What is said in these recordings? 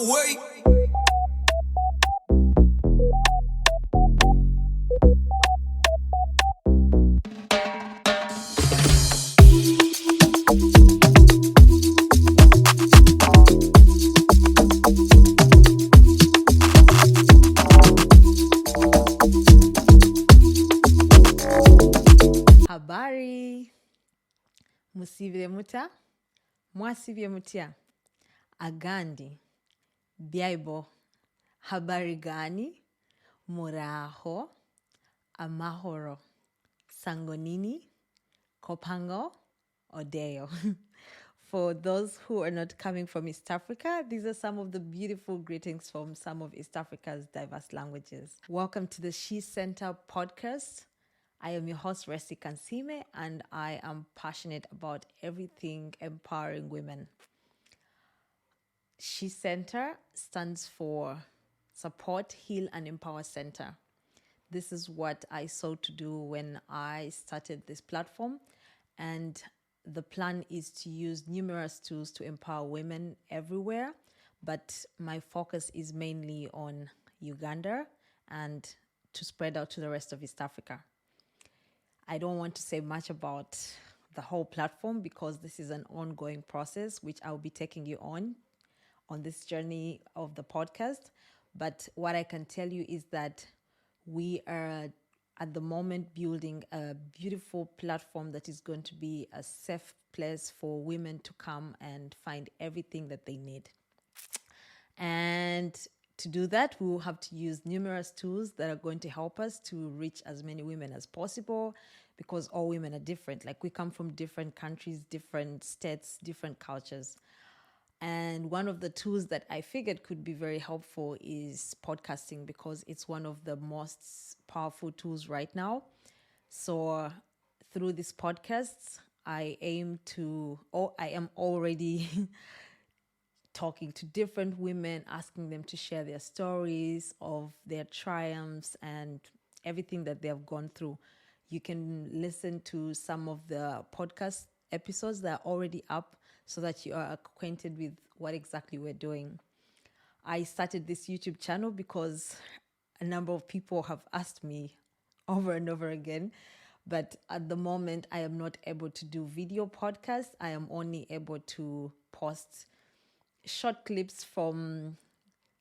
away. Habari, musivile muta, mwasivye mutia, agandi, byaibo, habari gani, muraho, amahoro, sangonini, kopango, odeo. For those who are not coming from East Africa, these are some of the beautiful greetings from some of East Africa's diverse languages. Welcome to the SheCentre Podcast. I am your host, Resty Kansiime, and I am passionate about everything empowering women. SheCentre stands for Support, Heal, and Empower Center. This is what I sought to do when I started this platform, and the plan is to use numerous tools to empower women everywhere, but my focus is mainly on Uganda and to spread out to the rest of East Africa. I don't want to say much about the whole platform because this is an ongoing process which I'll be taking you on this journey of the podcast. But what I can tell you is that we are at the moment building a beautiful platform that is going to be a safe place for women to come and find everything that they need. And to do that, we will have to use numerous tools that are going to help us to reach as many women as possible, because all women are different. Like, we come from different countries, different states, different cultures. And one of the tools that I figured could be very helpful is podcasting, because it's one of the most powerful tools right now. So through these podcasts, I am already talking to different women, asking them to share their stories of their triumphs and everything that they have gone through. You can listen to some of the podcast episodes that are already up so that you are acquainted with what exactly we're doing. I started this YouTube channel because a number of people have asked me over and over again, but at the moment I am not able to do video podcasts. I am only able to post short clips from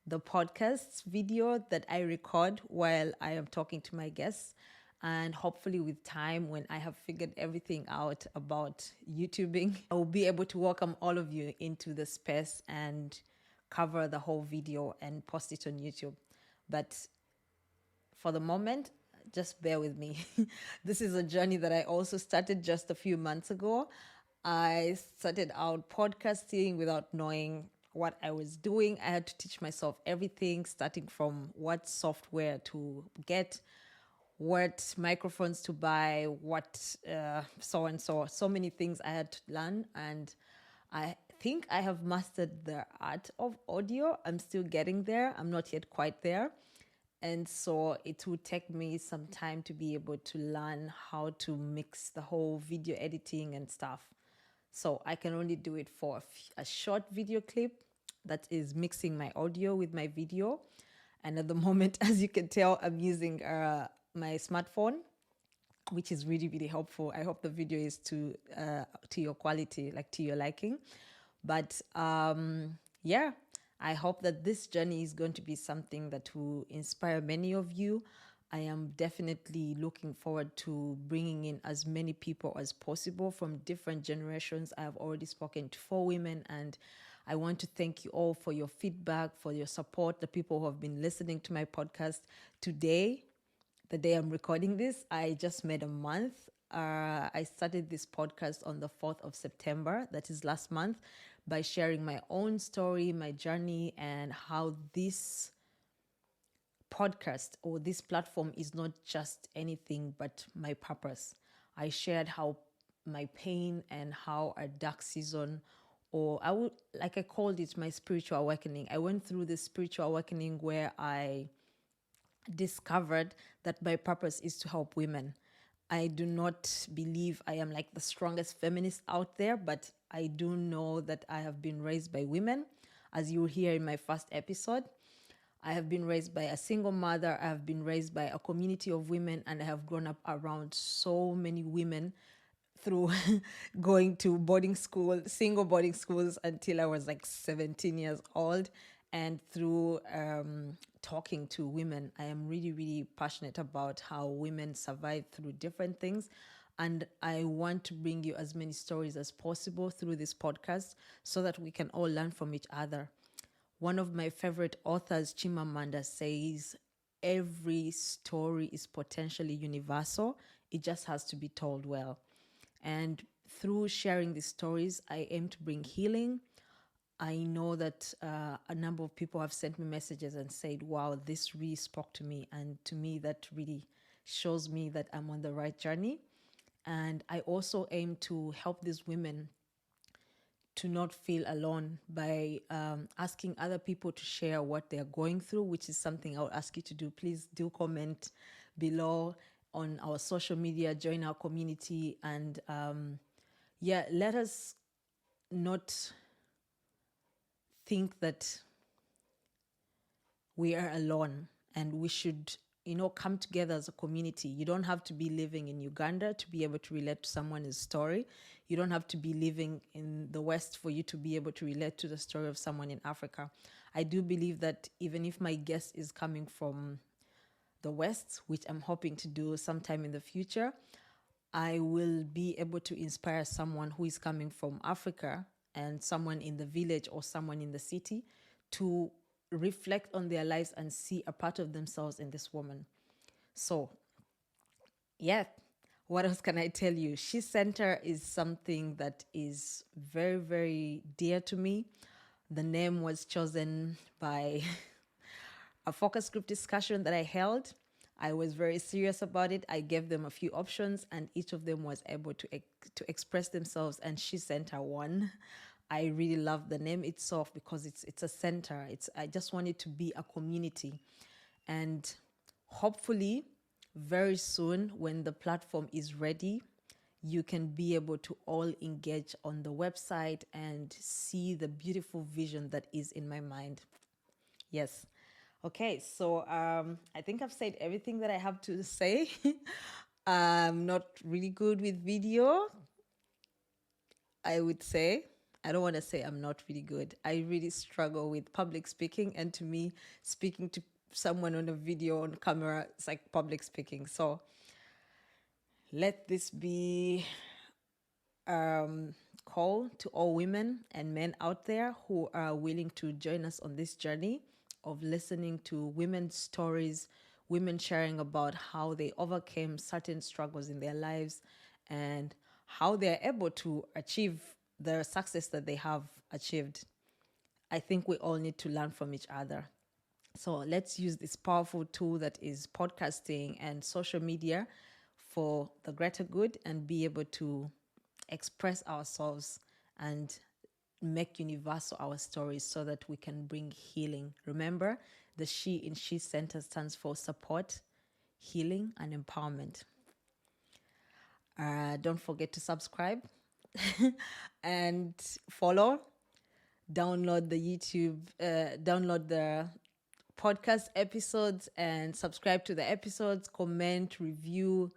the podcast video that I record while I am talking to my guests. And hopefully with time, when I have figured everything out about YouTubing, I will be able to welcome all of you into the space and cover the whole video and post it on YouTube. But for the moment, just bear with me. This is a journey that I also started just a few months ago. I started out podcasting without knowing what I was doing. I had to teach myself everything, starting from what software to get, what microphones to buy, what so and so. So many things I had to learn, and I think I have mastered the art of audio. I'm still getting there. I'm not yet quite there. And so it will take me some time to be able to learn how to mix the whole video editing and stuff. So I can only do it for a short video clip that is mixing my audio with my video. And at the moment, as you can tell, I'm using my smartphone, which is really, really helpful. I hope the video is to your quality, like to your liking. But yeah, I hope that this journey is going to be something that will inspire many of you. I am definitely looking forward to bringing in as many people as possible from different generations. I have already spoken to 4 women, and I want to thank you all for your feedback, for your support, the people who have been listening to my podcast. Today, the day I'm recording this, I just made a month. I started this podcast on the 4th of September, that is last month, by sharing my own story, my journey, and how this podcast or this platform is not just anything but my purpose. I shared how my pain and how a dark season, or I called it my spiritual awakening. I went through this spiritual awakening where I discovered that my purpose is to help women. I do not believe I am like the strongest feminist out there, but I do know that I have been raised by women. As you will hear in my first episode, I have been raised by a single mother. I have been raised by a community of women, and I have grown up around so many women through going to single boarding schools until I was like 17 years old. And through talking to women, I am really, really passionate about how women survive through different things. And I want to bring you as many stories as possible through this podcast so that we can all learn from each other. One of my favorite authors, Chimamanda, says every story is potentially universal. It just has to be told well. And through sharing these stories, I aim to bring healing. I know that a number of people have sent me messages and said, wow, this really spoke to me. And to me, that really shows me that I'm on the right journey. And I also aim to help these women to not feel alone by asking other people to share what they're going through, which is something I'll ask you to do. Please do comment below on our social media, join our community, and let us not think that we are alone, and we should come together as a community. You don't have to be living in Uganda to be able to relate to someone's story. You don't have to be living in the West for you to be able to relate to the story of someone in Africa. I do believe that even if my guest is coming from the West, which I'm hoping to do sometime in the future, I will be able to inspire someone who is coming from Africa and someone in the village or someone in the city to reflect on their lives and see a part of themselves in this woman. So, what else can I tell you? SheCentre is something that is very, very dear to me. The name was chosen by a focus group discussion that I held. I was very serious about it. I gave them a few options, and each of them was able to express themselves, and SheCentre won. I really love the name itself because it's a center. I just want it to be a community. And hopefully, very soon, when the platform is ready, you can be able to all engage on the website and see the beautiful vision that is in my mind. Yes. Okay, so I think I've said everything that I have to say. I'm not really good with video, I would say. I don't want to say I'm not really good. I really struggle with public speaking. And to me, speaking to someone on a video, on camera, it's like public speaking. So let this be call to all women and men out there who are willing to join us on this journey of listening to women's stories, women sharing about how they overcame certain struggles in their lives and how they're able to achieve the success that they have achieved. I think we all need to learn from each other. So let's use this powerful tool that is podcasting and social media for the greater good and be able to express ourselves and make universal our stories so that we can bring healing. Remember, the She in SheCentre stands for support, healing, and empowerment. Don't forget to subscribe and follow. Download the podcast episodes and subscribe to the episodes, comment, review,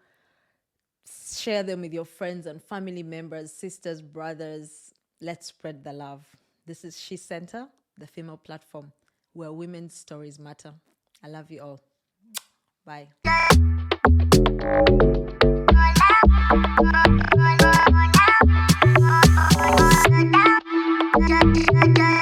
share them with your friends and family members, sisters, brothers. Let's spread the love. This is SheCentre, the female platform where women's stories matter. I love you all. Bye.